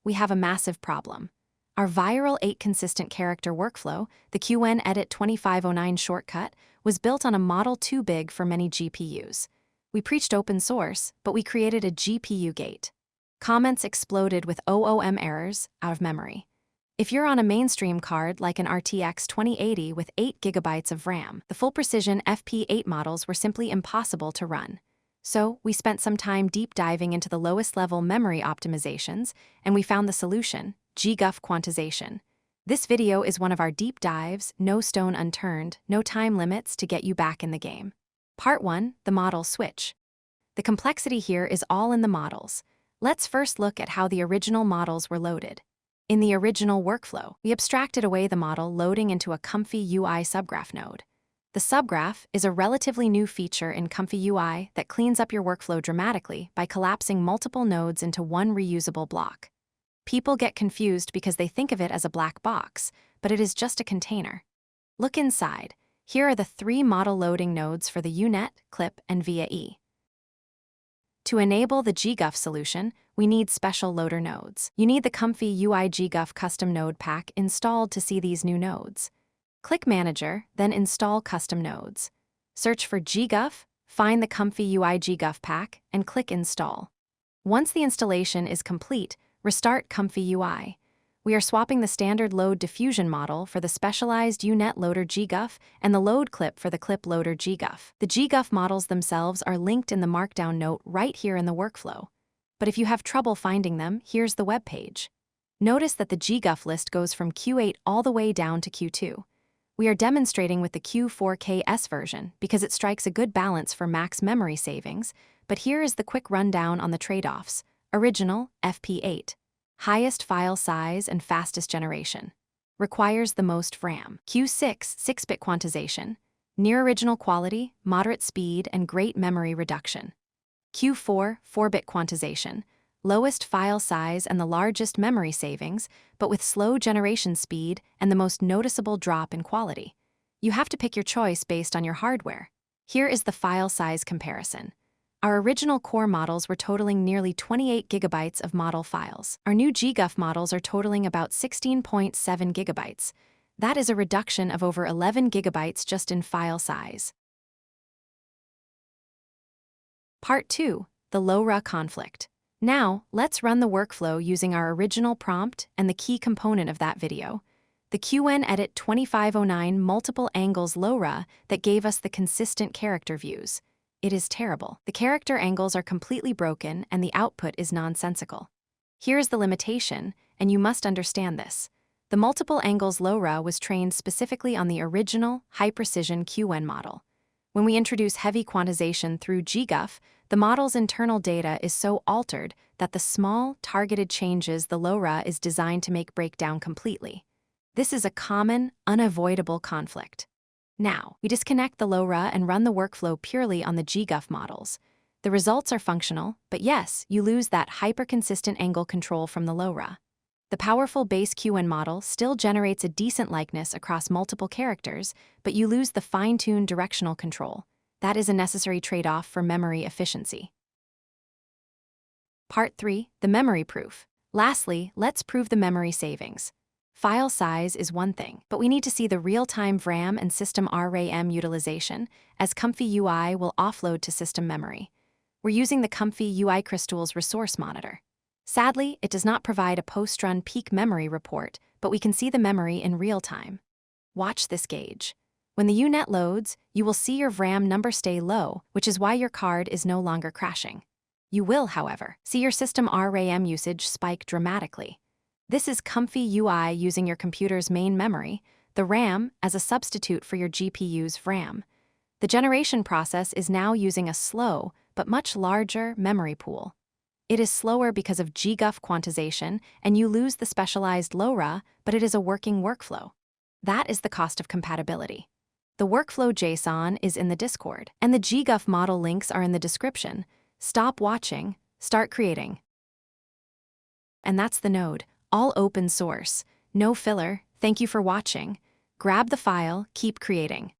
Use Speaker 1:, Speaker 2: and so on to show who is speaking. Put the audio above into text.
Speaker 1: we have a massive problem. Our viral 8 consistent character workflow, the Qwen Edit 2509 shortcut, was built on a model too big for many GPUs. We preached open source, but we created a GPU gate. Comments exploded with OOM errors out of memory. If you're on a mainstream card like an RTX 2080 with 8 GB of RAM, the full precision FP8 models were simply impossible to run. So we spent some time deep diving into the lowest level memory optimizations, and we found the solution: GGUF quantization. This video is one of our deep dives, no stone unturned, no time limits to get you back in the game. Part 1, the model switch. The complexity here is all in the models. Let's first look at how the original models were loaded. In the original workflow, we abstracted away the model loading into a ComfyUI subgraph node. The subgraph is a relatively new feature in ComfyUI that cleans up your workflow dramatically by collapsing multiple nodes into one reusable block. People get confused because they think of it as a black box, but it is just a container. Look inside. Here are the 3 model loading nodes for the UNet, Clip, and VAE. To enable the GGUF solution, we need special loader nodes. You need the ComfyUI GGUF custom node pack installed to see these new nodes. Click Manager, then Install Custom Nodes. Search for GGUF, find the ComfyUI GGUF pack, and click Install. Once the installation is complete, restart ComfyUI. We are swapping the standard load diffusion model for the specialized UNet loader GGUF and the load clip for the clip loader GGUF. The GGUF models themselves are linked in the Markdown note right here in the workflow. But if you have trouble finding them, here's the web page. Notice that the GGUF list goes from Q8 all the way down to Q2. We are demonstrating with the Q4KS version because it strikes a good balance for max memory savings, but here is the quick rundown on the trade-offs. Original, FP8. Highest file size and fastest generation. Requires the most VRAM. Q6, 6-bit quantization. Near original quality, moderate speed, and great memory reduction. Q4, 4-bit quantization. Lowest file size and the largest memory savings, but with slow generation speed and the most noticeable drop in quality. You have to pick your choice based on your hardware. Here is the file size comparison. Our original core models were totaling nearly 28 GB of model files. Our new GGUF models are totaling about 16.7 GB. That is a reduction of over 11 GB just in file size. Part 2, the LoRa conflict. Now, let's run the workflow using our original prompt and the key component of that video, the Qwen Edit 2509 multiple angles LoRa that gave us the consistent character views. It is terrible. The character angles are completely broken and the output is nonsensical. Here is the limitation, and you must understand this. The multiple angles LoRa was trained specifically on the original, high-precision Qwen model. When we introduce heavy quantization through GGUF, the model's internal data is so altered that the small, targeted changes the LoRa is designed to make break down completely. This is a common, unavoidable conflict. Now, we disconnect the LoRa and run the workflow purely on the GGUF models. The results are functional, but yes, you lose that hyper-consistent angle control from the LoRa. The powerful base Qwen model still generates a decent likeness across multiple characters, but you lose the fine-tuned directional control. That is a necessary trade-off for memory efficiency. Part 3, the memory proof. Lastly, let's prove the memory savings. File size is one thing, but we need to see the real-time VRAM and system RAM utilization, as ComfyUI will offload to system memory. We're using the ComfyUI Crystal's resource monitor. Sadly, it does not provide a post-run peak memory report, but we can see the memory in real time. Watch this gauge. When the UNet loads, you will see your VRAM number stay low, which is why your card is no longer crashing. You will, however, see your system RAM usage spike dramatically. This is ComfyUI using your computer's main memory, the RAM, as a substitute for your GPU's VRAM. The generation process is now using a slow, but much larger, memory pool. It is slower because of GGUF quantization, and you lose the specialized LoRa, but it is a working workflow. That is the cost of compatibility. The workflow JSON is in the Discord, and the GGUF model links are in the description. Stop watching, start creating. And that's the node. All open source, no filler. Thank you for watching. Grab the file, keep creating.